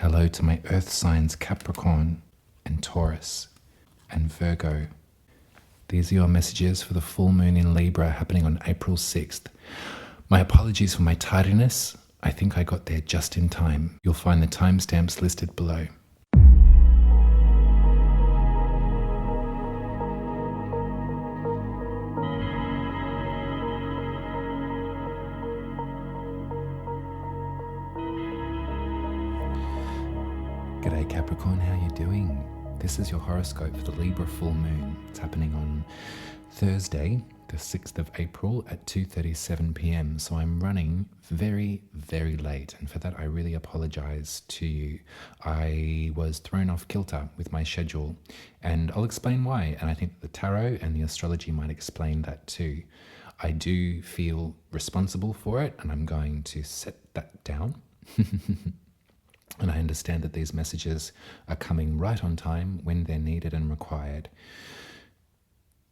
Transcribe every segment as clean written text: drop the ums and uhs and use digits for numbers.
Hello to my earth signs Capricorn and Taurus and Virgo. These are your messages for the full moon in Libra happening on April 6th. My apologies for my tardiness. I think I got there just in time. You'll find the timestamps listed below. G'day Capricorn, how you doing? This is your horoscope for the Libra full moon. It's happening on Thursday, the 6th of April at 2:37 p.m. So I'm running very, very late, and for that I really apologize to you. I was thrown off kilter with my schedule, and I'll explain why, and I think the tarot and the astrology might explain that too. I do feel responsible for it, and I'm going to set that down. And I understand that these messages are coming right on time when they're needed and required.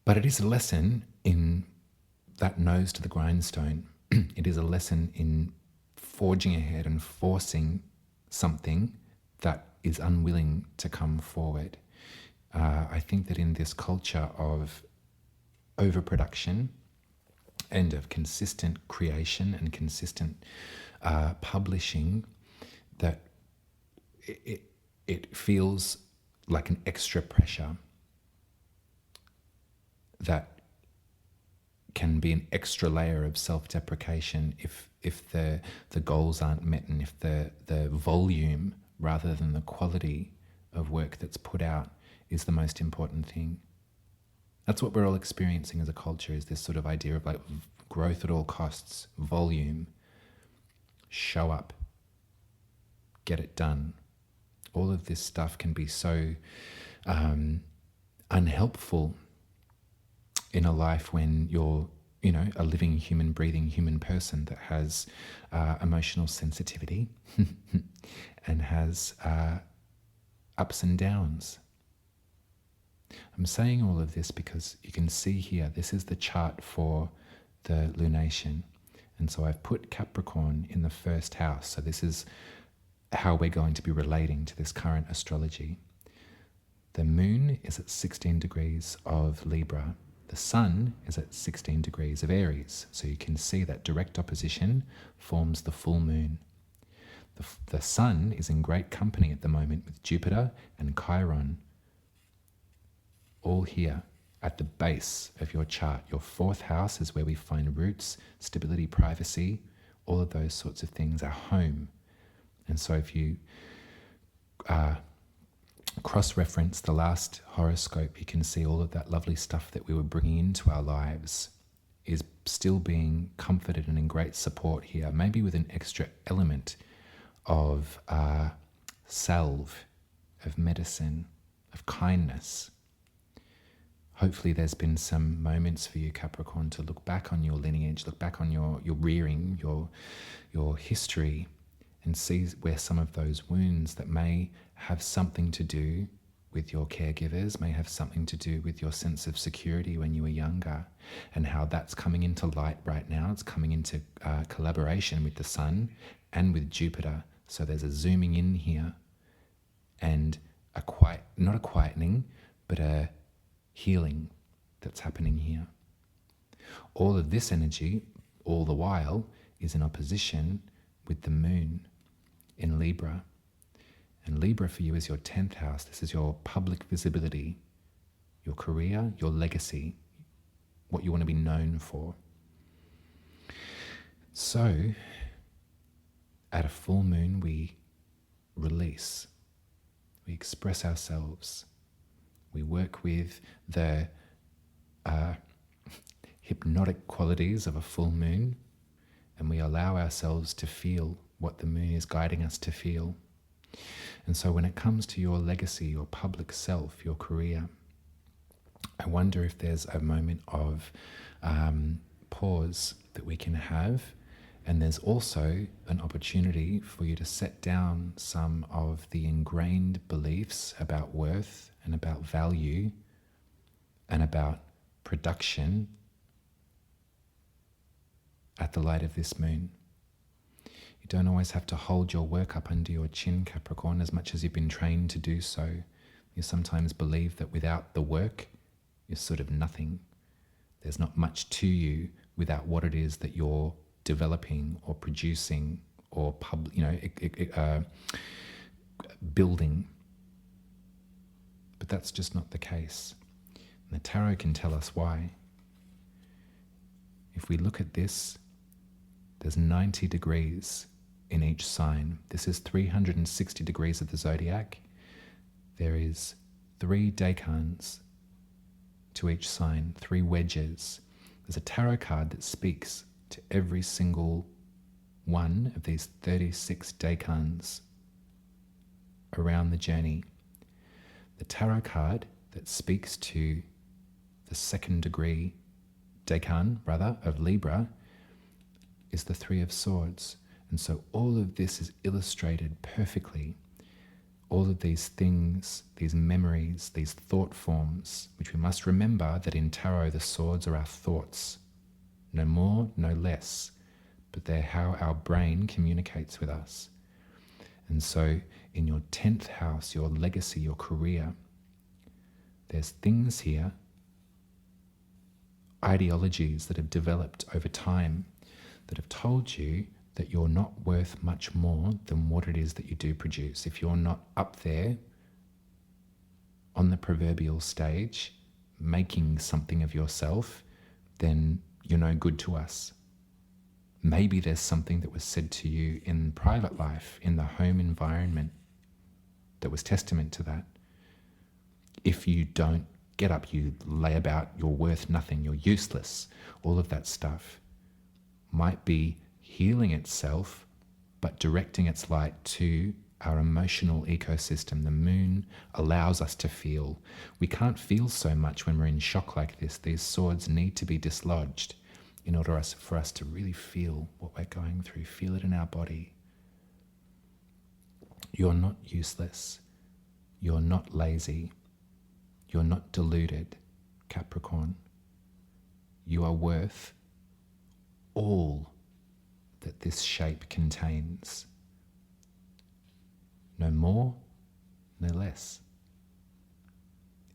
But it is a lesson in that nose to the grindstone. It is a lesson in forging ahead and forcing something that is unwilling to come forward. I think that in this culture of overproduction and of consistent creation and consistent publishing, that it feels like an extra pressure that can be an extra layer of self-deprecation if the goals aren't met, and if the volume rather than the quality of work that's put out is the most important thing. That's what we're all experiencing as a culture, is this sort of idea of like growth at all costs, volume, show up, get it done. All of this stuff can be so unhelpful in a life when you're, a living, human, breathing human person that has emotional sensitivity and has ups and downs. I'm saying all of this because you can see here, this is the chart for the lunation. And so I've put Capricorn in the first house. So this is how we're going to be relating to this current astrology. The moon is at 16 degrees of Libra. The sun is at 16 degrees of Aries. So you can see that direct opposition forms the full moon. The sun is in great company at the moment with Jupiter and Chiron, all here at the base of your chart. Your fourth house is where we find roots, stability, privacy, all of those sorts of things, our home. And so if you cross-reference the last horoscope, you can see all of that lovely stuff that we were bringing into our lives is still being comforted and in great support here, maybe with an extra element of salve, of medicine, of kindness. Hopefully there's been some moments for you, Capricorn, to look back on your lineage, look back on your rearing, your history, and see where some of those wounds that may have something to do with your caregivers, may have something to do with your sense of security when you were younger, and how that's coming into light right now. It's coming into collaboration with the sun and with Jupiter. So there's a zooming in here and not a quietening, but a healing that's happening here. All of this energy, all the while, is in opposition with the moon in Libra. And Libra for you is your 10th house. This is your public visibility, your career, your legacy, what you want to be known for. So, at a full moon, we release, we express ourselves, we work with the hypnotic qualities of a full moon, and we allow ourselves to feel what the moon is guiding us to feel. And so when it comes to your legacy, your public self, your career, I wonder if there's a moment of pause that we can have. And there's also an opportunity for you to set down some of the ingrained beliefs about worth and about value and about production at the light of this moon. You don't always have to hold your work up under your chin, Capricorn, as much as you've been trained to do so. You sometimes believe that without the work, you're sort of nothing. There's not much to you without what it is that you're developing or producing or building. But that's just not the case. And the tarot can tell us why. If we look at this, there's 90 degrees in each sign. This is 360 degrees of the zodiac. There is 3 decans to each sign, 3 wedges. There's a tarot card that speaks to every single one of these 36 decans around the journey. The tarot card that speaks to the 2nd degree decan, of Libra, is the 3 of Swords. And so all of this is illustrated perfectly. All of these things, these memories, these thought forms, which we must remember that in tarot the swords are our thoughts. No more, no less. But they're how our brain communicates with us. And so in your 10th house, your legacy, your career, there's things here, ideologies that have developed over time that have told you that you're not worth much more than what it is that you do produce. If you're not up there on the proverbial stage making something of yourself, then you're no good to us. Maybe there's something that was said to you in private life, in the home environment, that was testament to that. If you don't get up, you lay about, you're worth nothing, you're useless, all of that stuff might be healing itself, but directing its light to our emotional ecosystem. The moon allows us to feel. We can't feel so much when we're in shock like this. These swords need to be dislodged in order for us to really feel what we're going through, feel it in our body. You're not useless. You're not lazy. You're not deluded, Capricorn. You are worth all that this shape contains. No more, no less.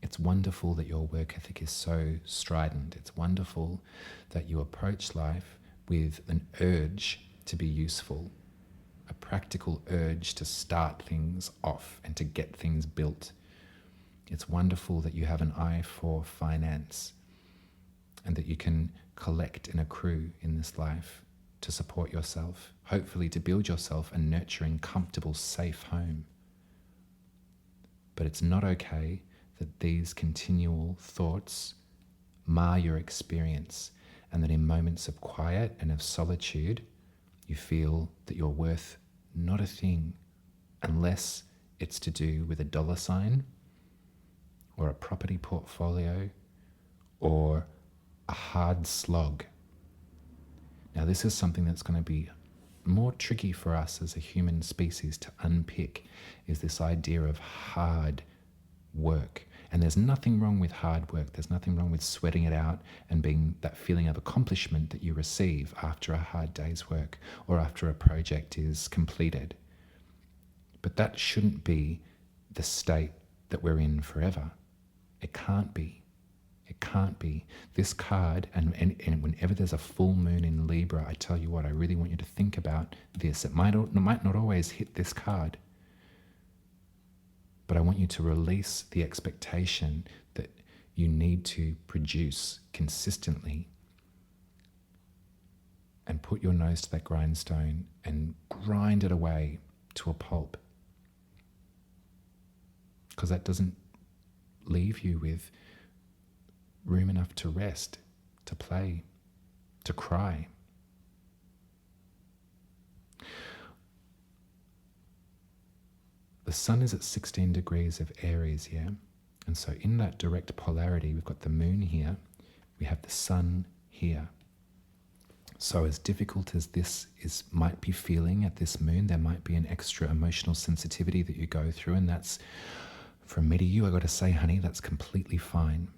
It's wonderful that your work ethic is so strident. It's wonderful that you approach life with an urge to be useful, a practical urge to start things off and to get things built. It's wonderful that you have an eye for finance and that you can collect and accrue in this life to support yourself, hopefully to build yourself a nurturing, comfortable, safe home. But it's not okay that these continual thoughts mar your experience, and that in moments of quiet and of solitude, you feel that you're worth not a thing, unless it's to do with a dollar sign or a property portfolio or a hard slog. Now, this is something that's going to be more tricky for us as a human species to unpick, is this idea of hard work. And there's nothing wrong with hard work. There's nothing wrong with sweating it out and being that feeling of accomplishment that you receive after a hard day's work or after a project is completed. But that shouldn't be the state that we're in forever. It can't be. It can't be. This card, and whenever there's a full moon in Libra, I tell you what, I really want you to think about this. It might not always hit this card, but I want you to release the expectation that you need to produce consistently and put your nose to that grindstone and grind it away to a pulp. Because that doesn't leave you with room enough to rest, to play, to cry. The sun is at 16 degrees of Aries here. And so in that direct polarity, we've got the moon here, we have the sun here. So as difficult as this might be feeling at this moon, there might be an extra emotional sensitivity that you go through, and that's, from me to you, I got to say, honey, that's completely fine.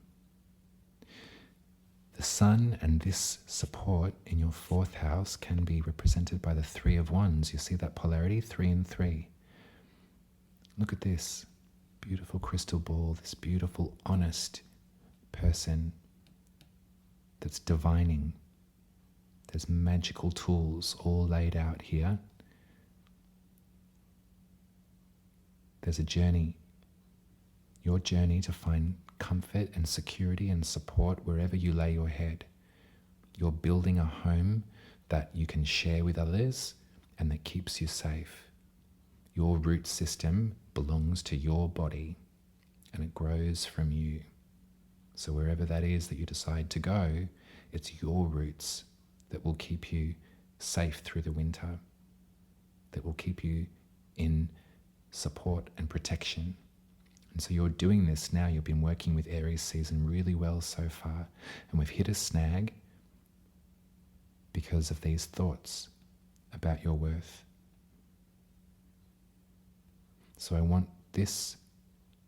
The The sun and this support in your fourth house can be represented by the Three of Wands. You see that polarity, 3 and 3. Look at this beautiful crystal ball, this beautiful, honest person that's divining. There's magical tools all laid out here. There's a journey, your journey to find comfort and security and support wherever you lay your head. You're building a home that you can share with others and that keeps you safe. Your root system belongs to your body and it grows from you. So wherever that is that you decide to go, it's your roots that will keep you safe through the winter, that will keep you in support and protection. And so you're doing this now. You've been working with Aries season really well so far. And we've hit a snag because of these thoughts about your worth. So I want this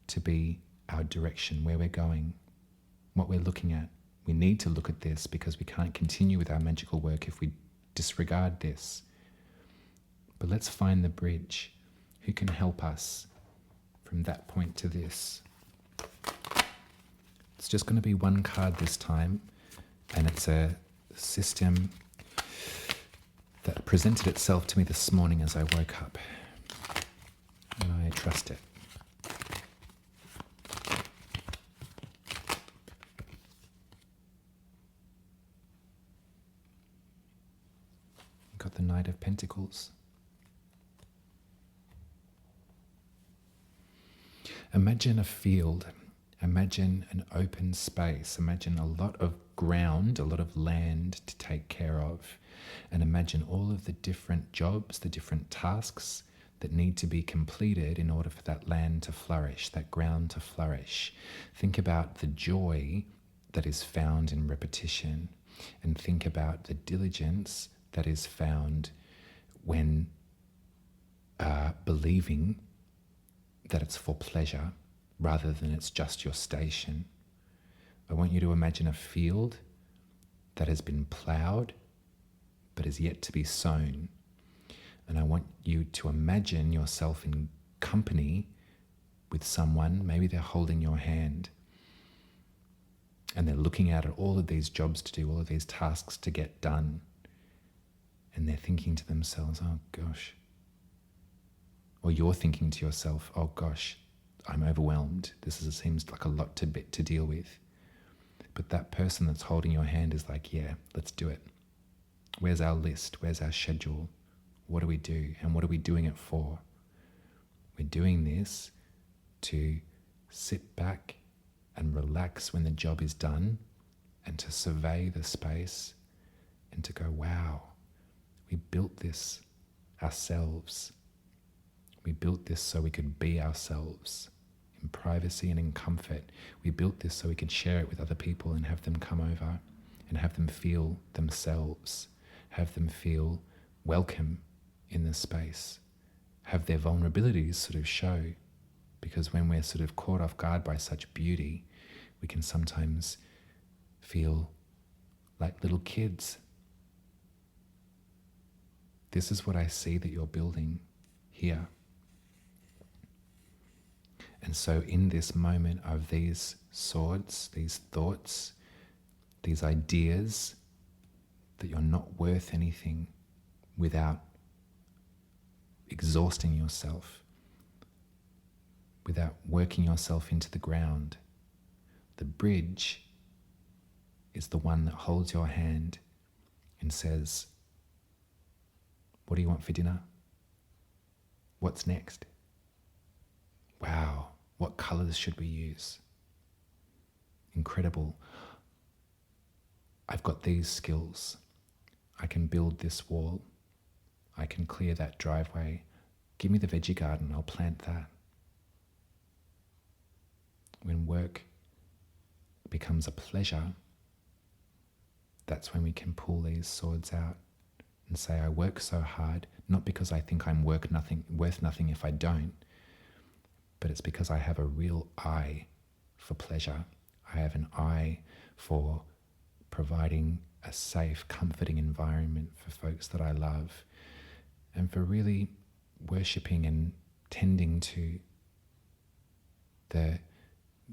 to be our direction, where we're going, what we're looking at. We need to look at this because we can't continue with our magical work if we disregard this. But let's find the bridge. Who can help us from that point to this? It's just going to be one card this time, and it's a system that presented itself to me this morning as I woke up, and I trust it. Got the Knight of Pentacles. Imagine a field, imagine an open space, imagine a lot of ground, a lot of land to take care of, and imagine all of the different jobs, the different tasks that need to be completed in order for that land to flourish, that ground to flourish. Think about the joy that is found in repetition, and think about the diligence that is found when believing that it's for pleasure rather than it's just your station. I want you to imagine a field that has been ploughed but is yet to be sown. And I want you to imagine yourself in company with someone. Maybe they're holding your hand and they're looking out at all of these jobs to do, all of these tasks to get done. And they're thinking to themselves, oh gosh. Or you're thinking to yourself, oh gosh, I'm overwhelmed. Seems like a lot to deal with. But that person that's holding your hand is like, yeah, let's do it. Where's our list? Where's our schedule? What do we do? And what are we doing it for? We're doing this to sit back and relax when the job is done and to survey the space and to go, wow, we built this ourselves. We built this so we could be ourselves in privacy and in comfort. We built this so we could share it with other people and have them come over and have them feel themselves, have them feel welcome in the space, have their vulnerabilities sort of show. Because when we're sort of caught off guard by such beauty, we can sometimes feel like little kids. This is what I see that you're building here. And so in this moment of these swords, these thoughts, these ideas that you're not worth anything without exhausting yourself, without working yourself into the ground, the bridge is the one that holds your hand and says, what do you want for dinner? What's next? Wow, what colors should we use? Incredible. I've got these skills. I can build this wall. I can clear that driveway. Give me the veggie garden, I'll plant that. When work becomes a pleasure, that's when we can pull these swords out and say, I work so hard, not because I think I'm worth nothing if I don't, but it's because I have a real eye for pleasure. I have an eye for providing a safe, comforting environment for folks that I love, and for really worshipping and tending to the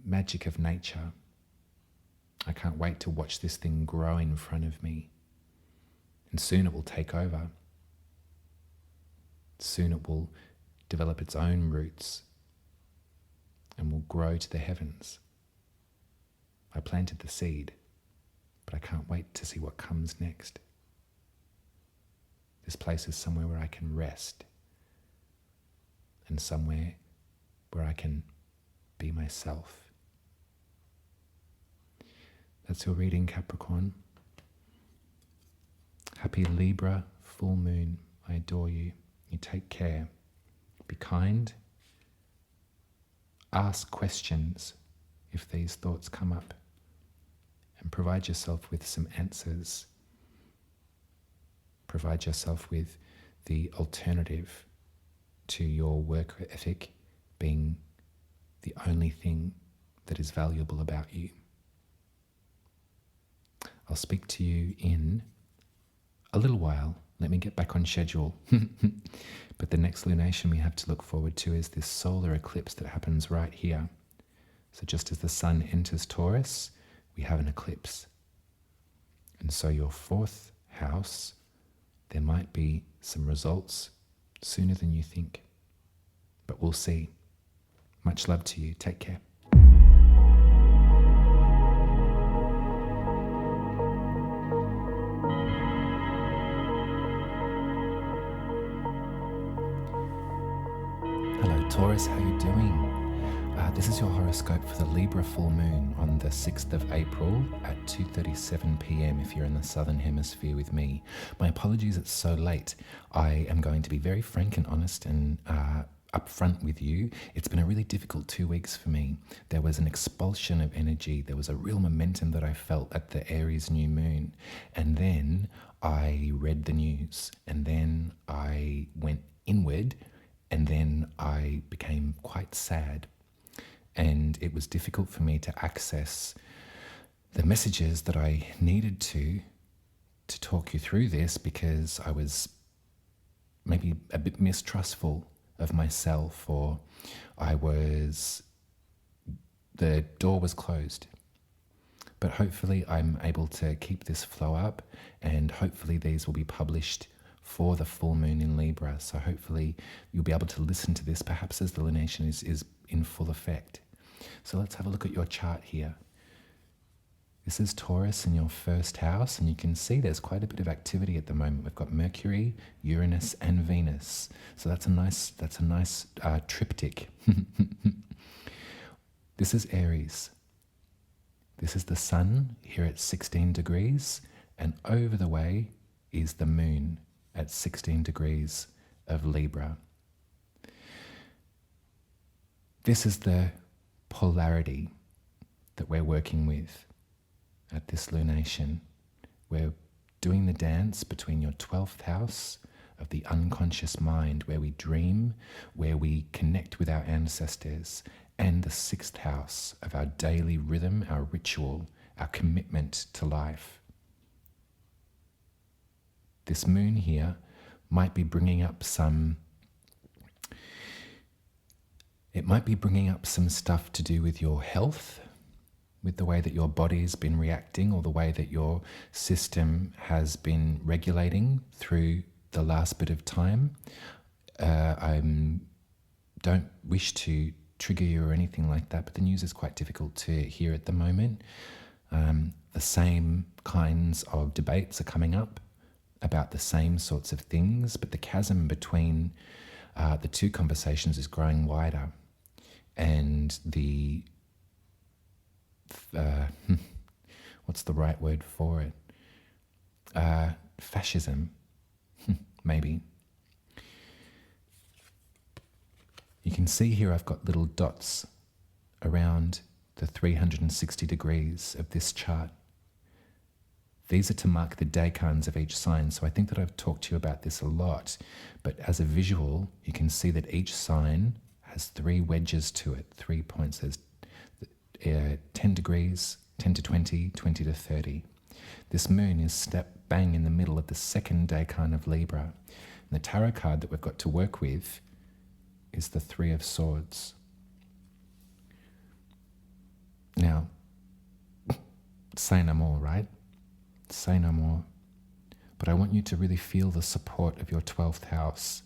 magic of nature. I can't wait to watch this thing grow in front of me. And soon it will take over. Soon it will develop its own roots and will grow to the heavens. I planted the seed, but I can't wait to see what comes next. This place is somewhere where I can rest, and somewhere where I can be myself. That's your reading, Capricorn. Happy Libra full moon. I adore you. You take care. Be kind. Ask questions if these thoughts come up, and provide yourself with some answers. Provide yourself with the alternative to your work ethic being the only thing that is valuable about you. I'll speak to you in a little while. Let me get back on schedule. But the next lunation we have to look forward to is this solar eclipse that happens right here. So just as the sun enters Taurus, we have an eclipse. And so your fourth house, there might be some results sooner than you think. But we'll see. Much love to you. Take care. Hello Taurus, how you doing? This is your horoscope for the Libra full moon on the 6th of April at 2:37 p.m. if you're in the southern hemisphere with me. My apologies it's so late. I am going to be very frank and honest and upfront with you. It's been a really difficult 2 weeks for me. There was an expulsion of energy. There was a real momentum that I felt at the Aries new moon. And then I read the news, and then I went inward, and then I became quite sad. And it was difficult for me to access the messages that I needed to talk you through this, because I was maybe a bit mistrustful of myself, or the door was closed. But hopefully I'm able to keep this flow up, and hopefully these will be published for the full moon in Libra. So hopefully you'll be able to listen to this perhaps as the lunation is in full effect. So let's have a look at your chart here. This is Taurus in your first house, and you can see there's quite a bit of activity at the moment. We've got Mercury, Uranus, and Venus. So that's a nice triptych. This is Aries. This is the sun here at 16 degrees, and over the way is the moon at 16 degrees of Libra. This is the polarity that we're working with at this lunation. We're doing the dance between your 12th house of the unconscious mind, where we dream, where we connect with our ancestors, and the 6th house of our daily rhythm, our ritual, our commitment to life. This moon here might be bringing up some stuff to do with your health, with the way that your body's been reacting, or the way that your system has been regulating through the last bit of time. I don't wish to trigger you or anything like that, but the news is quite difficult to hear at the moment. The same kinds of debates are coming up about the same sorts of things, but the chasm between the two conversations is growing wider. And the what's the right word for it? Fascism, maybe. You can see here I've got little dots around the 360 degrees of this chart. These are to mark the decans of each sign, so I think that I've talked to you about this a lot, but as a visual, you can see that each sign has 3 wedges to it, 3 points. There's 10 degrees, 10 to 20, 20 to 30. This moon is step bang in the middle of the second decan of Libra. And the tarot card that we've got to work with is the Three of Swords. Now, say no more, right? Say no more. But I want you to really feel the support of your 12th house.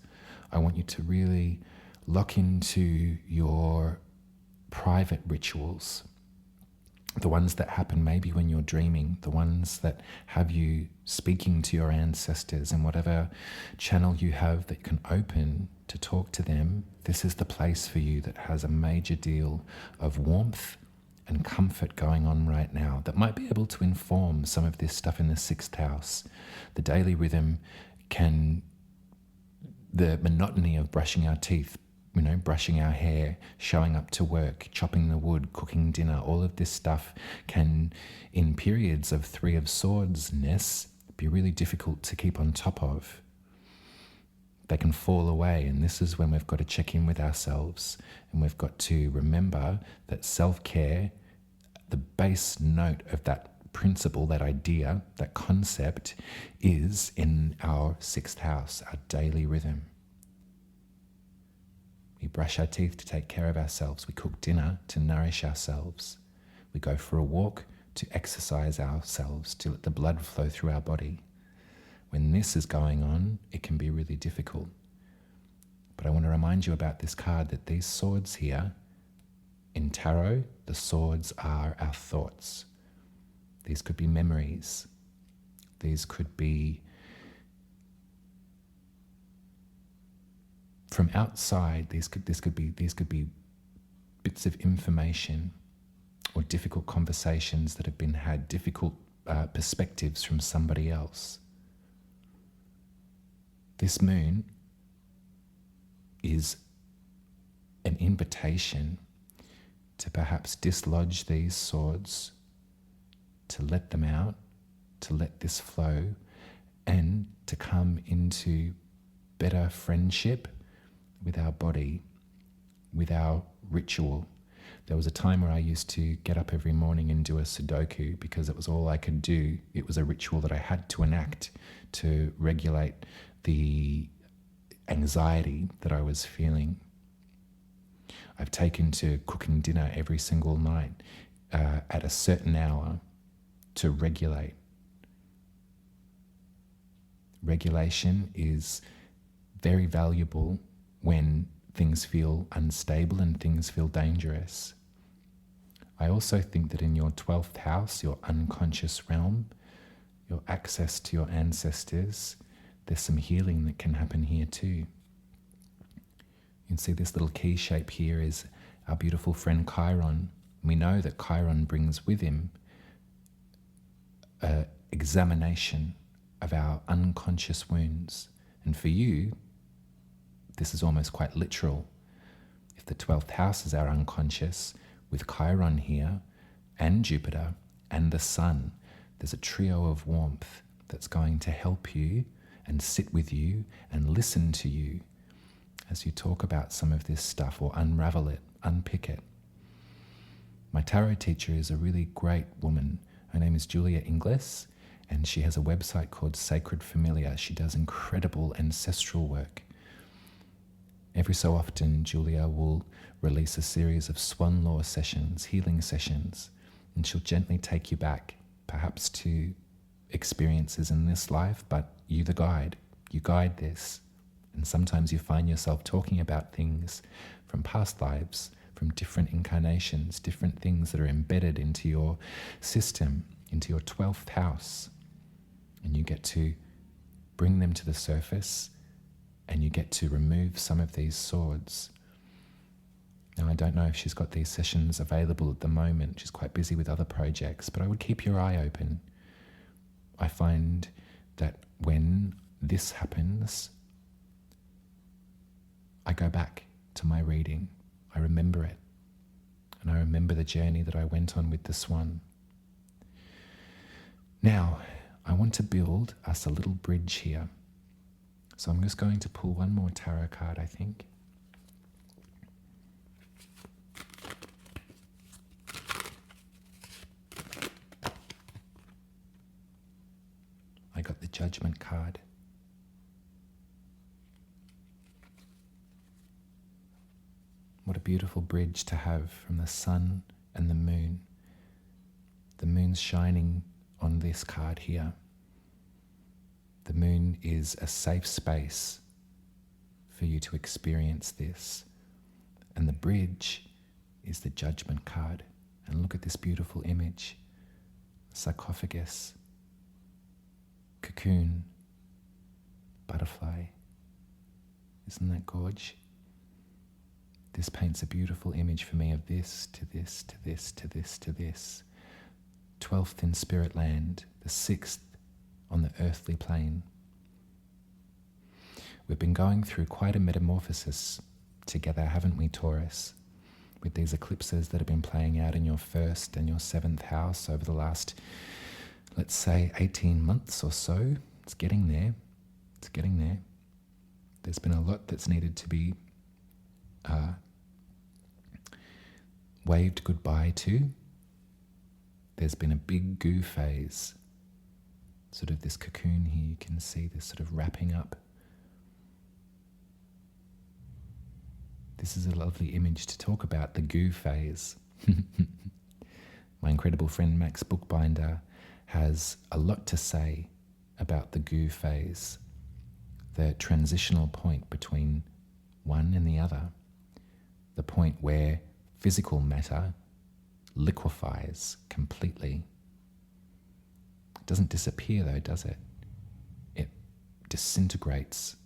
I want you to really lock into your private rituals, the ones that happen maybe when you're dreaming, the ones that have you speaking to your ancestors, and whatever channel you have that you can open to talk to them. This is the place for you that has a major deal of warmth and comfort going on right now that might be able to inform some of this stuff in the 6th house. The daily rhythm the monotony of brushing our teeth, brushing our hair, showing up to work, chopping the wood, cooking dinner, all of this stuff can, in periods of Three of Swords-ness, be really difficult to keep on top of. They can fall away, and this is when we've got to check in with ourselves, and we've got to remember that self-care, the base note of that principle, that idea, that concept, is in our 6th house, our daily rhythm. We brush our teeth to take care of ourselves. We cook dinner to nourish ourselves. We go for a walk to exercise ourselves, to let the blood flow through our body. When this is going on, it can be really difficult. But I want to remind you about this card, that these swords here, in tarot, the swords are our thoughts. These could be memories. These could be from outside. These could be bits of information or difficult conversations that have been had, difficult perspectives from somebody else. This moon is an invitation to perhaps dislodge these swords, to let them out, to let this flow, and to come into better friendship with our body, with our ritual. There was a time where I used to get up every morning and do a Sudoku because it was all I could do. It was a ritual that I had to enact to regulate the anxiety that I was feeling. I've taken to cooking dinner every single night at a certain hour to regulate. Regulation is very valuable when things feel unstable and things feel dangerous. I also think that in your 12th house, your unconscious realm, your access to your ancestors, there's some healing that can happen here too. You can see this little key shape here is our beautiful friend Chiron. We know that Chiron brings with him an examination of our unconscious wounds. And for you, this is almost quite literal. If the 12th house is our unconscious, with Chiron here, and Jupiter, and the Sun, there's a trio of warmth that's going to help you and sit with you and listen to you as you talk about some of this stuff, or unravel it, unpick it. My tarot teacher is a really great woman. Her name is Julia Inglis, and she has a website called Sacred Familiar. She does incredible ancestral work. Every so often, Julia will release a series of swan law sessions, healing sessions, and she'll gently take you back, perhaps to experiences in this life, but you the guide. You guide this. And sometimes you find yourself talking about things from past lives, from different incarnations, different things that are embedded into your system, into your 12th house. And you get to bring them to the surface, and you get to remove some of these swords. Now, I don't know if she's got these sessions available at the moment. She's quite busy with other projects, but I would keep your eye open. I find that when this happens, I go back to my reading. I remember it. And I remember the journey that I went on with the swan. Now, I want to build us a little bridge here. So I'm just going to pull one more tarot card, I think. Judgment card. What a beautiful bridge to have from the sun and the moon. The moon's shining on this card here. The moon is a safe space for you to experience this. And the bridge is the Judgment card. And look at this beautiful image. Sarcophagus, cocoon, butterfly. Isn't that gorge? This paints a beautiful image for me of this to this to this to this to this. 12th in spirit land, the 6th on the earthly plane. We've been going through quite a metamorphosis together, haven't we, Taurus? With these eclipses that have been playing out in your 1st and your 7th house over the last, let's say, 18 months or so. It's getting there. It's getting there. There's been a lot that's needed to be waved goodbye to. There's been a big goo phase. Sort of this cocoon here, you can see this sort of wrapping up. This is a lovely image to talk about, the goo phase. My incredible friend Max Bookbinder has a lot to say about the goo phase, the transitional point between one and the other, the point where physical matter liquefies completely. It doesn't disappear though, does it? It disintegrates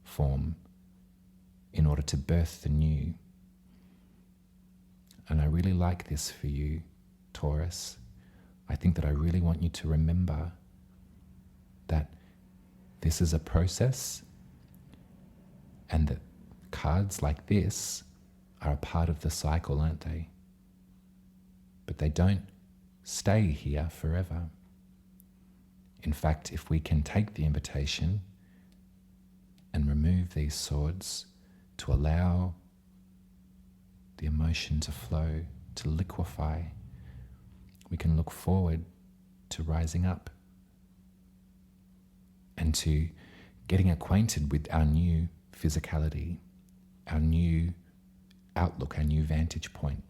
form in order to birth the new. And I really like this for you, Taurus. I think that I really want you to remember that this is a process and that cards like this are a part of the cycle, aren't they? But they don't stay here forever. In fact, if we can take the invitation and remove these swords to allow the emotion to flow, to liquefy, we can look forward to rising up and to getting acquainted with our new physicality, our new outlook, our new vantage point.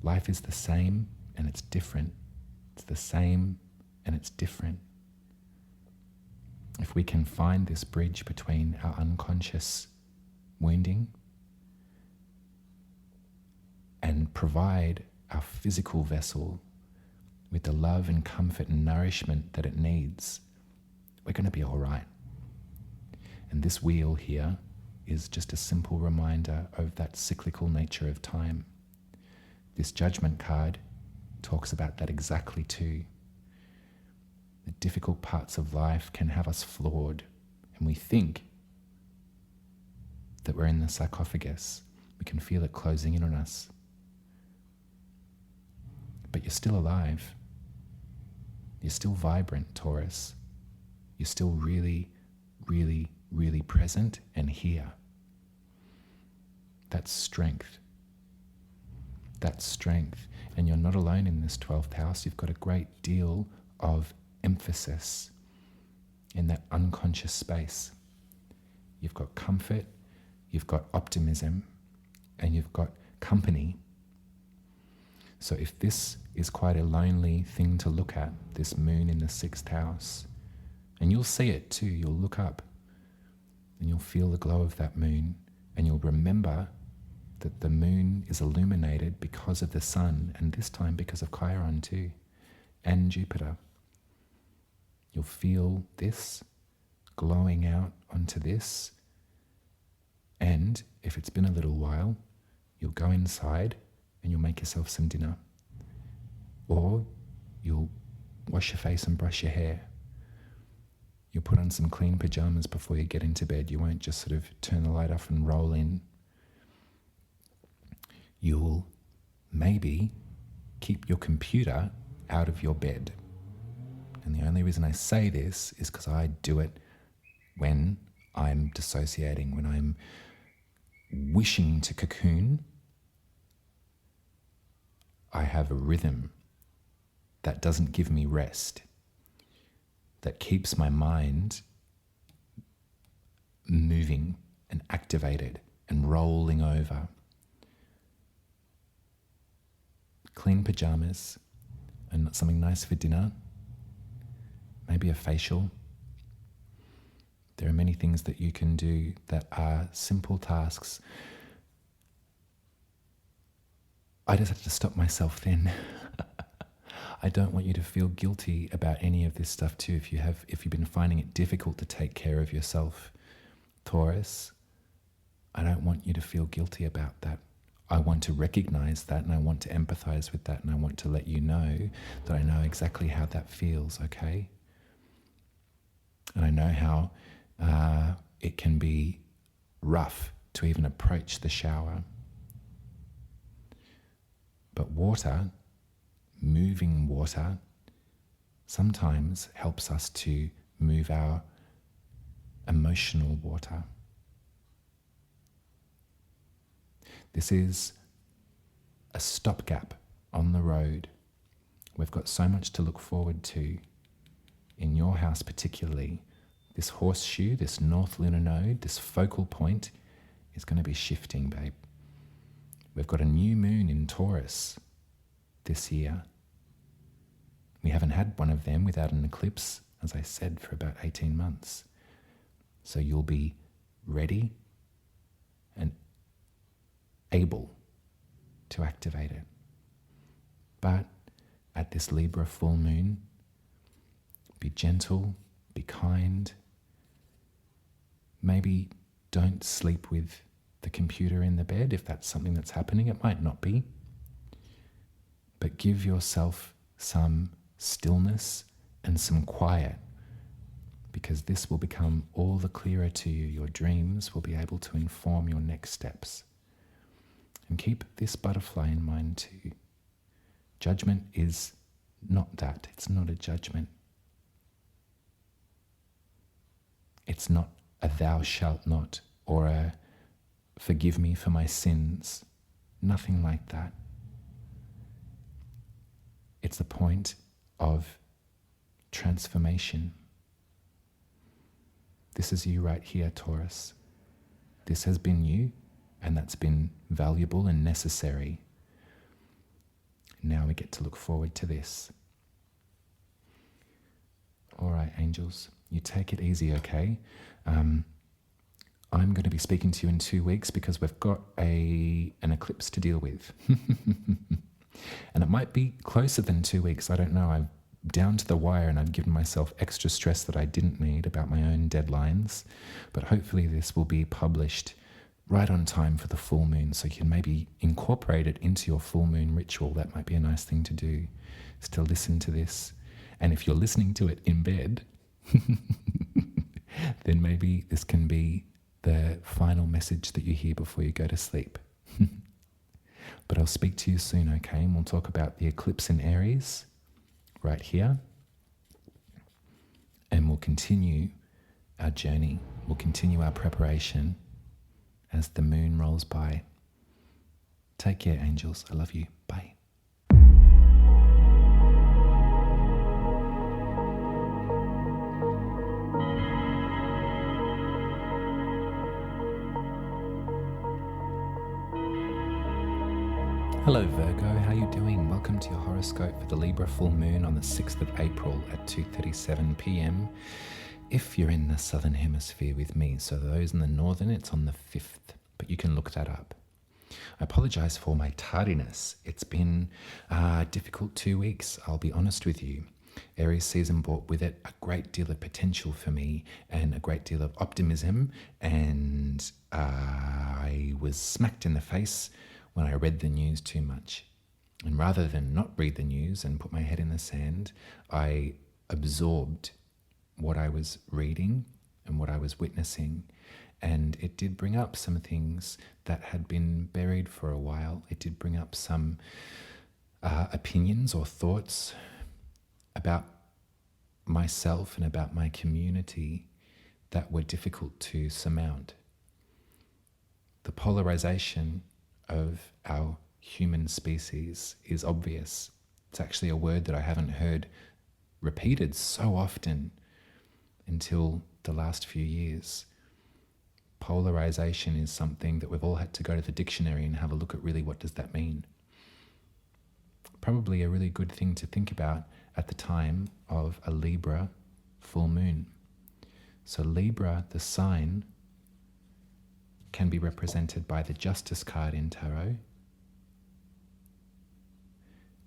Life is the same and it's different. It's the same and it's different. If we can find this bridge between our unconscious wounding and provide our physical vessel with the love and comfort and nourishment that it needs, we're going to be all right. And this wheel here is just a simple reminder of that cyclical nature of time. This Judgment card talks about that exactly too. The difficult parts of life can have us flawed, and we think that we're in the sarcophagus. We can feel it closing in on us. But you're still alive. You're still vibrant, Taurus. You're still really, really, really present and here. That's strength. That's strength. And you're not alone in this 12th house. You've got a great deal of emphasis in that unconscious space. You've got comfort, you've got optimism, and you've got company. So if this is quite a lonely thing to look at, this moon in the 6th house, and you'll see it too, you'll look up and you'll feel the glow of that moon, and you'll remember that the moon is illuminated because of the sun, and this time because of Chiron too, and Jupiter. You'll feel this glowing out onto this, and if it's been a little while, you'll go inside and you'll make yourself some dinner, or you'll wash your face and brush your hair. You'll put on some clean pajamas before you get into bed. You won't just sort of turn the light off and roll in. You'll maybe keep your computer out of your bed. And the only reason I say this is because I do it when I'm dissociating, when I'm wishing to cocoon. I have a rhythm that doesn't give me rest, that keeps my mind moving and activated and rolling over. Clean pajamas and something nice for dinner, maybe a facial. There are many things that you can do that are simple tasks. I just had to stop myself then. I don't want you to feel guilty about any of this stuff too. If you've been finding it difficult to take care of yourself, Taurus, I don't want you to feel guilty about that. I want to recognize that, and I want to empathize with that, and I want to let you know that I know exactly how that feels, okay? And I know how it can be rough to even approach the shower. But water, moving water, sometimes helps us to move our emotional water. This is a stopgap on the road. We've got so much to look forward to. In your house particularly, this horseshoe, this north lunar node, this focal point is going to be shifting, babe. We've got a new moon in Taurus this year. We haven't had one of them without an eclipse, as I said, for about 18 months. So you'll be ready and able to activate it. But at this Libra full moon, be gentle, be kind. Maybe don't sleep with the computer in the bed if that's something that's happening. It might not be. But give yourself some stillness and some quiet, because this will become all the clearer to you. Your dreams will be able to inform your next steps. And keep this butterfly in mind too. Judgment is not that. It's not a judgment. It's not a thou shalt not or a forgive me for my sins. Nothing like that. It's a point of transformation. This is you right here, Taurus. This has been you, and that's been valuable and necessary. Now we get to look forward to this. All right, angels, you take it easy, okay? I'm going to be speaking to you in 2 weeks because we've got an eclipse to deal with. And it might be closer than 2 weeks. I don't know. I'm down to the wire, and I've given myself extra stress that I didn't need about my own deadlines. But hopefully this will be published right on time for the full moon, so you can maybe incorporate it into your full moon ritual. That might be a nice thing to do, is to listen to this. And if you're listening to it in bed, then maybe this can be the final message that you hear before you go to sleep. But I'll speak to you soon, okay? And we'll talk about the eclipse in Aries right here. And we'll continue our journey. We'll continue our preparation as the moon rolls by. Take care, angels. I love you. Bye. Hello Virgo, how you doing? Welcome to your horoscope for the Libra full moon on the 6th of April at 2:37 p.m. if you're in the southern hemisphere with me. So those in the northern, it's on the 5th, but you can look that up. I apologize for my tardiness. It's been a difficult 2 weeks, I'll be honest with you. Aries season brought with it a great deal of potential for me and a great deal of optimism, and I was smacked in the face when I read the news too much. And rather than not read the news and put my head in the sand, I absorbed what I was reading and what I was witnessing. And it did bring up some things that had been buried for a while. It did bring up some opinions or thoughts about myself and about my community that were difficult to surmount. The polarization of our human species is obvious It's actually a word that I haven't heard repeated so often until the last few years. Polarization is something that we've all had to go to the dictionary and have a look at really what does that mean. Probably a really good thing to think about at the time of a Libra full moon. So Libra, the sign, can be represented by the Justice card in Tarot.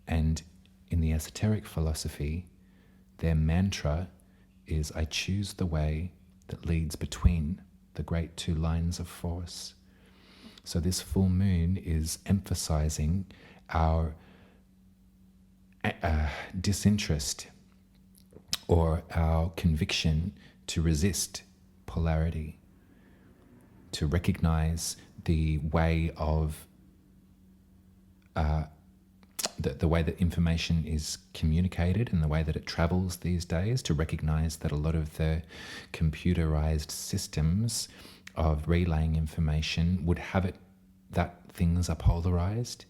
And in the esoteric philosophy, their mantra is, I choose the way that leads between the great two lines of force. So this full moon is emphasizing our disinterest or our conviction to resist polarity, to recognize the way of the way that information is communicated and the way that it travels these days, to recognize that a lot of the computerized systems of relaying information would have it that things are polarized,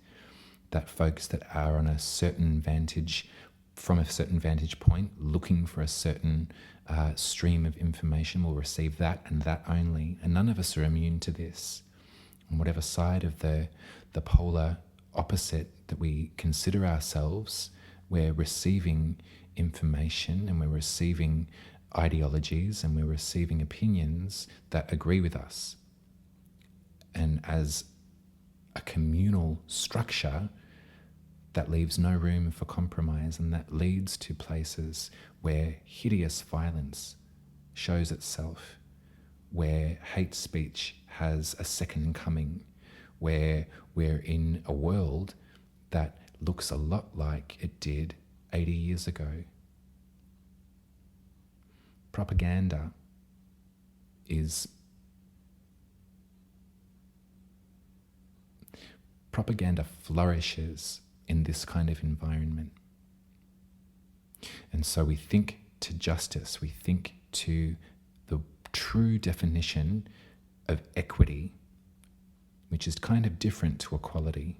that folks that are on a certain vantage, from a certain vantage point, looking for a certain stream of information will receive that and that only. And none of us are immune to this. On whatever side of the polar opposite that we consider ourselves, we're receiving information and we're receiving ideologies and we're receiving opinions that agree with us. And as a communal structure, that leaves no room for compromise, and that leads to places where hideous violence shows itself, where hate speech has a second coming, where we're in a world that looks a lot like it did 80 years ago. Propaganda flourishes in this kind of environment. And so we think to justice, we think to the true definition of equity, which is kind of different to equality.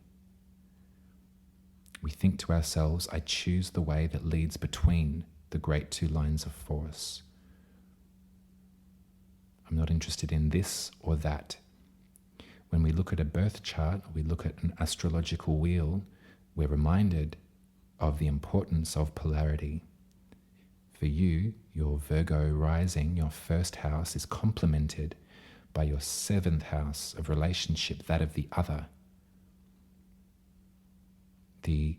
We think to ourselves, I choose the way that leads between the great two lines of force. I'm not interested in this or that. When we look at a birth chart, or we look at an astrological wheel, we're reminded of the importance of polarity. For you, your Virgo rising, your first house, is complemented by your seventh house of relationship, that of the other. The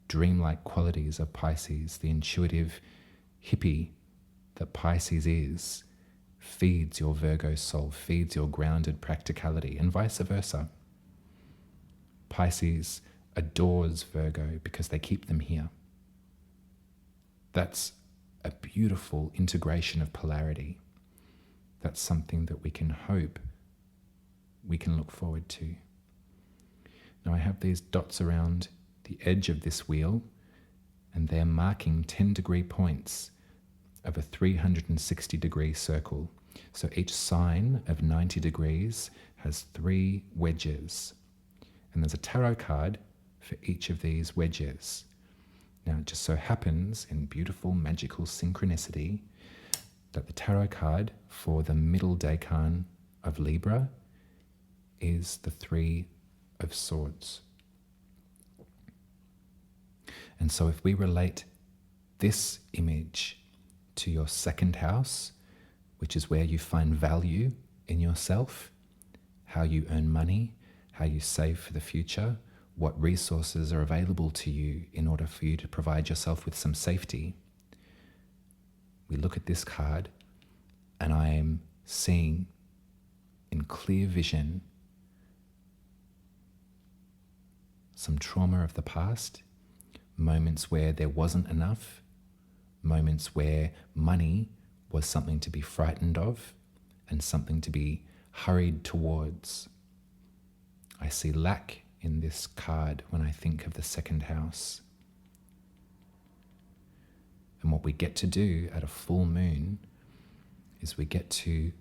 dreamlike qualities of Pisces, the intuitive hippie that Pisces is, feeds your Virgo soul, feeds your grounded practicality, and vice versa. Pisces adores Virgo because they keep them here. That's a beautiful integration of polarity. That's something that we can hope we can look forward to. Now I have these dots around the edge of this wheel, and they're marking 10-degree points of a 360-degree circle. So each sign of 90 degrees has 3 wedges. And there's a tarot card for each of these wedges. Now it just so happens, in beautiful magical synchronicity, that the tarot card for the middle decan of Libra is the 3 of Swords. And so if we relate this image to your second house, which is where you find value in yourself, how you earn money, how you save for the future, what resources are available to you in order for you to provide yourself with some safety. We look at this card and I am seeing in clear vision some trauma of the past, moments where there wasn't enough, moments where money was something to be frightened of and something to be hurried towards. I see lack in this card when I think of the second house. And what we get to do at a full moon is we get to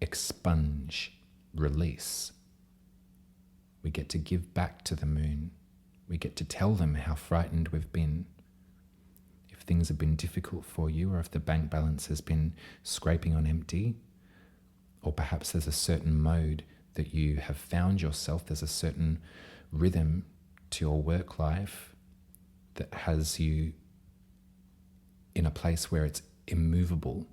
expunge, release. We get to give back to the moon. We get to tell them how frightened we've been. If things have been difficult for you, or if the bank balance has been scraping on empty, or perhaps there's a certain mode that you have found yourself, there's a certain rhythm to your work life that has you in a place where it's immovable.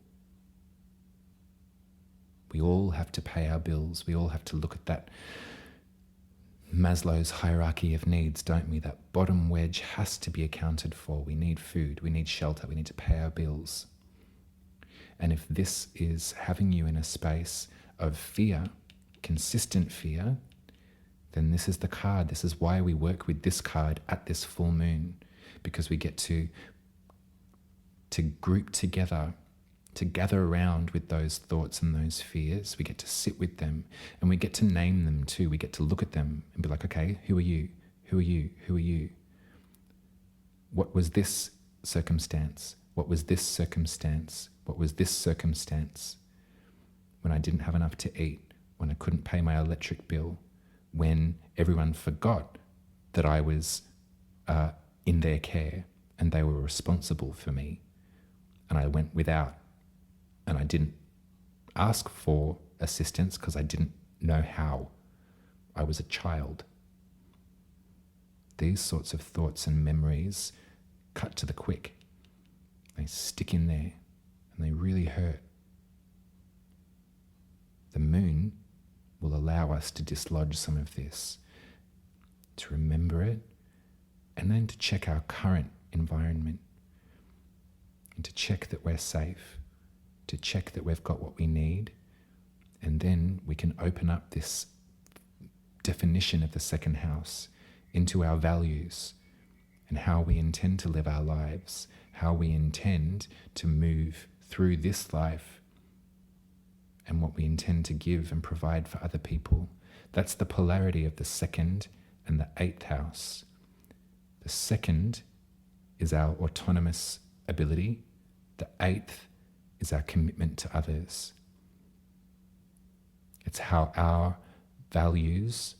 We all have to pay our bills. We all have to look at that Maslow's hierarchy of needs, don't we? That bottom wedge has to be accounted for. We need food, we need shelter, we need to pay our bills. And if this is having you in a space of fear, consistent fear, then this is the card. This is why we work with this card at this full moon, because we get to group together, to gather around with those thoughts and those fears. We get to sit with them, and we get to name them too. We get to look at them and be like, okay, who are you? Who are you? Who are you? What was this circumstance? What was this circumstance? What was this circumstance? When I didn't have enough to eat, when I couldn't pay my electric bill, when everyone forgot that I was in their care and they were responsible for me, and I went without, and I didn't ask for assistance because I didn't know how. I was a child. These sorts of thoughts and memories cut to the quick. They stick in there and they really hurt. The moon will allow us to dislodge some of this, to remember it, and then to check our current environment, and to check that we're safe, to check that we've got what we need, and then we can open up this definition of the second house into our values and how we intend to live our lives, how we intend to move through this life, and what we intend to give and provide for other people. That's the polarity of the second and the eighth house. The second is our autonomous ability. The eighth is our commitment to others. It's how our values,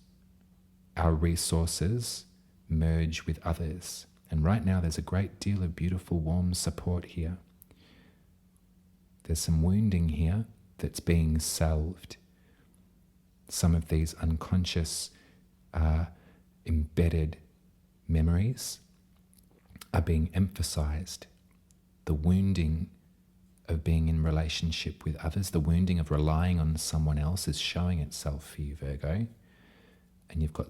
our resources merge with others. And right now there's a great deal of beautiful, warm support here. There's some wounding here that's being salved. Some of these unconscious, embedded memories are being emphasized. The wounding of being in relationship with others, the wounding of relying on someone else is showing itself for you, Virgo. And you've got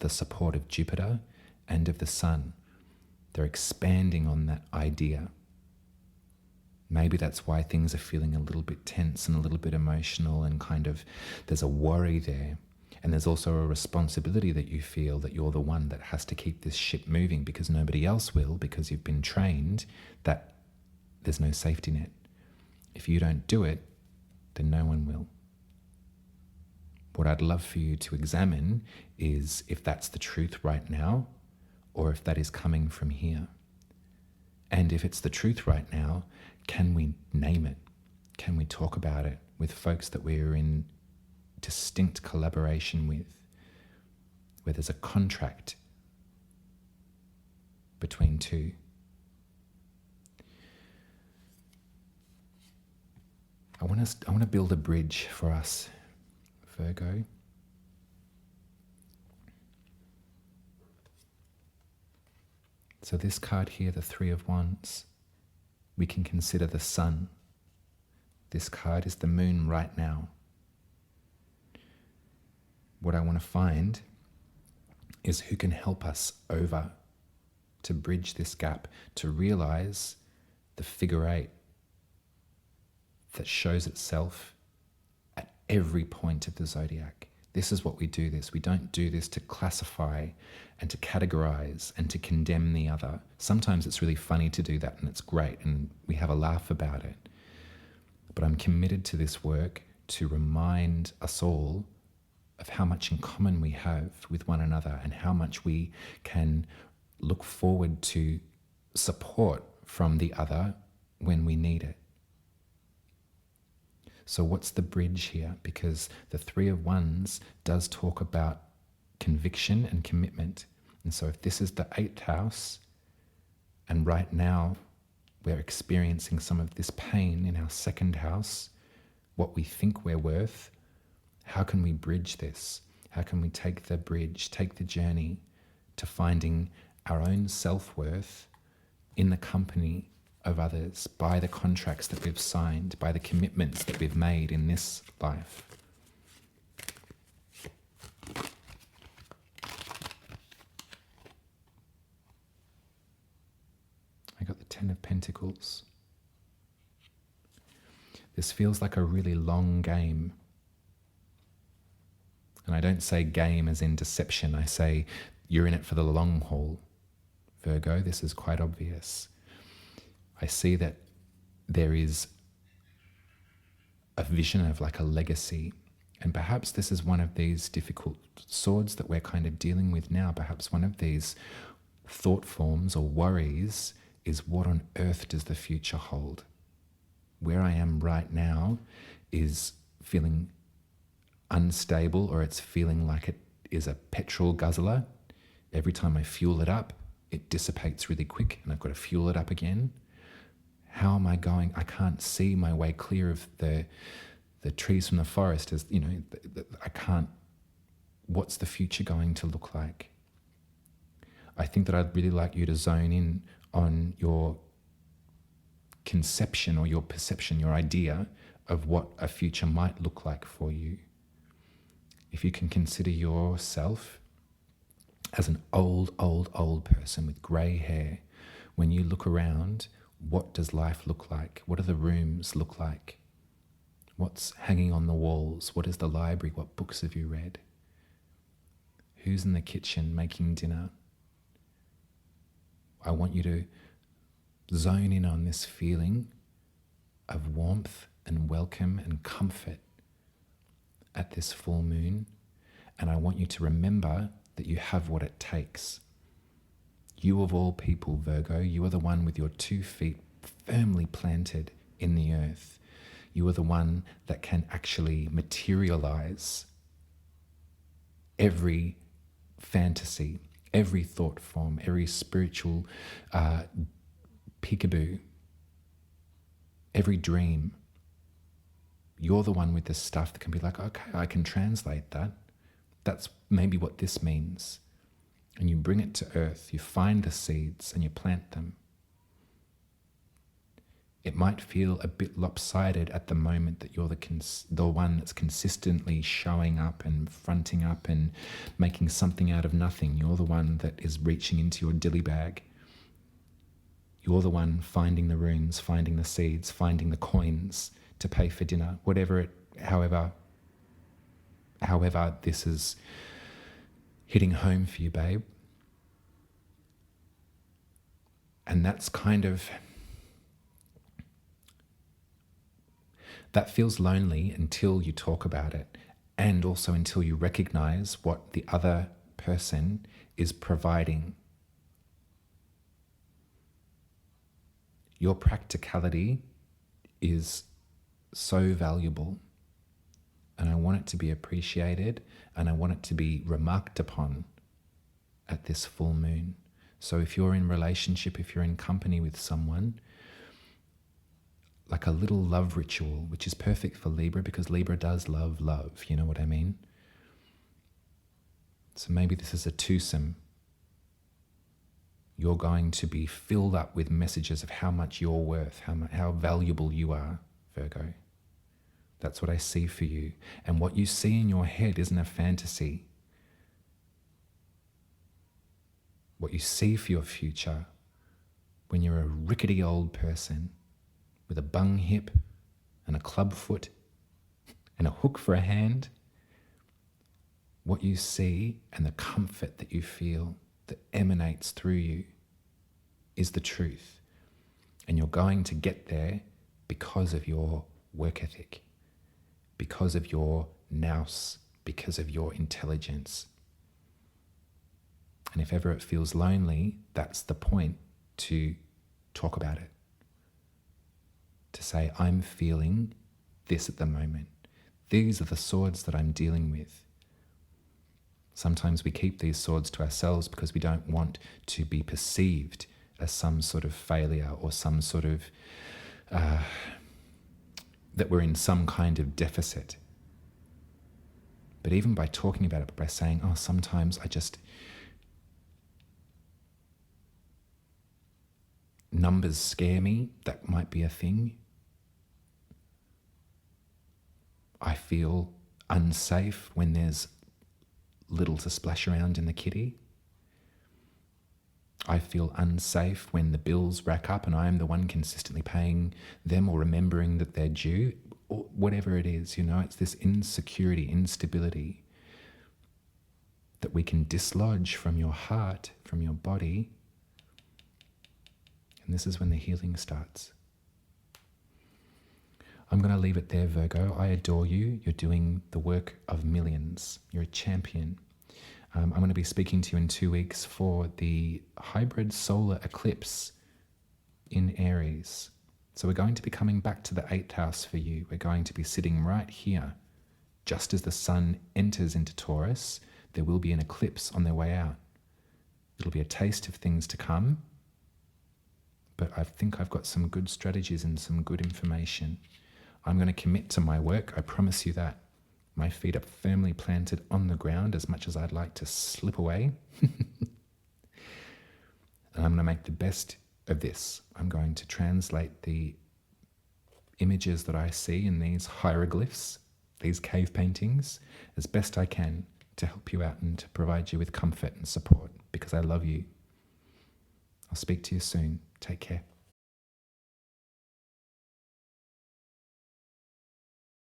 the support of Jupiter and of the Sun. They're expanding on that idea. Maybe that's why things are feeling a little bit tense and a little bit emotional, and kind of there's a worry there. And there's also a responsibility that you feel that you're the one that has to keep this ship moving because nobody else will, because you've been trained that there's no safety net. If you don't do it, then no one will. What I'd love for you to examine is if that's the truth right now, or if that is coming from here. And if it's the truth right now, can we name it? Can we talk about it with folks that we're in distinct collaboration with, where there's a contract between two? I want to build a bridge for us, Virgo. So this card here, the Three of Wands, we can consider the sun. This card is the moon right now. What I want to find is who can help us over to bridge this gap, to realize the figure eight that shows itself at every point of the zodiac. This is what we do this. We don't do this to classify and to categorize and to condemn the other. Sometimes it's really funny to do that and it's great and we have a laugh about it. But I'm committed to this work to remind us all of how much in common we have with one another and how much we can look forward to support from the other when we need it. So what's the bridge here? Because the Three of Wands does talk about conviction and commitment. And so if this is the 8th house, and right now we're experiencing some of this pain in our 2nd house, what we think we're worth, how can we bridge this? How can we take the bridge, take the journey to finding our own self-worth in the company of others, by the contracts that we've signed, by the commitments that we've made in this life? I got the 10 of Pentacles. This feels like a really long game. And I don't say game as in deception. I say you're in it for the long haul. Virgo, this is quite obvious. I see that there is a vision of like a legacy. And perhaps this is one of these difficult swords that we're kind of dealing with now. Perhaps one of these thought forms or worries is, what on earth does the future hold? Where I am right now is feeling unstable, or it's feeling like it is a petrol guzzler. Every time I fuel it up, it dissipates really quick and I've got to fuel it up again. How am I going? I can't see my way clear of the trees from the forest. As you know, I can't. What's the future going to look like? I think that I'd really like you to zone in on your conception or your perception, your idea of what a future might look like for you. If you can consider yourself as an old person with grey hair, when you look around, what does life look like? What do the rooms look like? What's hanging on the walls? What is the library? What books have you read? Who's in the kitchen making dinner? I want you to zone in on this feeling of warmth and welcome and comfort at this full moon. And I want you to remember that you have what it takes. You of all people, Virgo, you are the one with your 2 feet firmly planted in the earth. You are the one that can actually materialize every fantasy, every thought form, every spiritual peekaboo, every dream. You're the one with this stuff that can be like, okay, I can translate that. That's maybe what this means. And you bring it to earth, you find the seeds and you plant them. It might feel a bit lopsided at the moment that you're the one that's consistently showing up and fronting up and making something out of nothing. You're the one that is reaching into your dilly bag. You're the one finding the runes, finding the seeds, finding the coins to pay for dinner, however this is hitting home for you, babe. And that's that feels lonely until you talk about it, and also until you recognize what the other person is providing. Your practicality is so valuable, and I want it to be appreciated, and I want it to be remarked upon at this full moon. So if you're in relationship, if you're in company with someone, like a little love ritual, which is perfect for Libra because Libra does love, you know what I mean? So maybe this is a twosome. You're going to be filled up with messages of how much you're worth, how valuable you are, Virgo. That's what I see for you. And what you see in your head isn't a fantasy. What you see for your future, when you're a rickety old person with a bung hip and a club foot and a hook for a hand, what you see and the comfort that you feel that emanates through you is the truth. And you're going to get there because of your work ethic, because of your nous, because of your intelligence. And if ever it feels lonely, that's the point to talk about it. To say, I'm feeling this at the moment. These are the swords that I'm dealing with. Sometimes we keep these swords to ourselves because we don't want to be perceived as some sort of failure or some sort of, that we're in some kind of deficit. But even by talking about it, by saying, oh, sometimes numbers scare me, that might be a thing. I feel unsafe when there's little to splash around in the kitty. I feel unsafe when the bills rack up and I am the one consistently paying them or remembering that they're due, or whatever it is, it's this insecurity, instability that we can dislodge from your heart, from your body. And this is when the healing starts. I'm going to leave it there, Virgo. I adore you. You're doing the work of millions. You're a champion. I'm going to be speaking to you in 2 weeks for the hybrid solar eclipse in Aries. So we're going to be coming back to the 8th house for you. We're going to be sitting right here. Just as the sun enters into Taurus, there will be an eclipse on their way out. It'll be a taste of things to come. But I think I've got some good strategies and some good information. I'm going to commit to my work. I promise you that. My feet are firmly planted on the ground as much as I'd like to slip away. And I'm going to make the best of this. I'm going to translate the images that I see in these hieroglyphs, these cave paintings, as best I can to help you out and to provide you with comfort and support because I love you. I'll speak to you soon. Take care.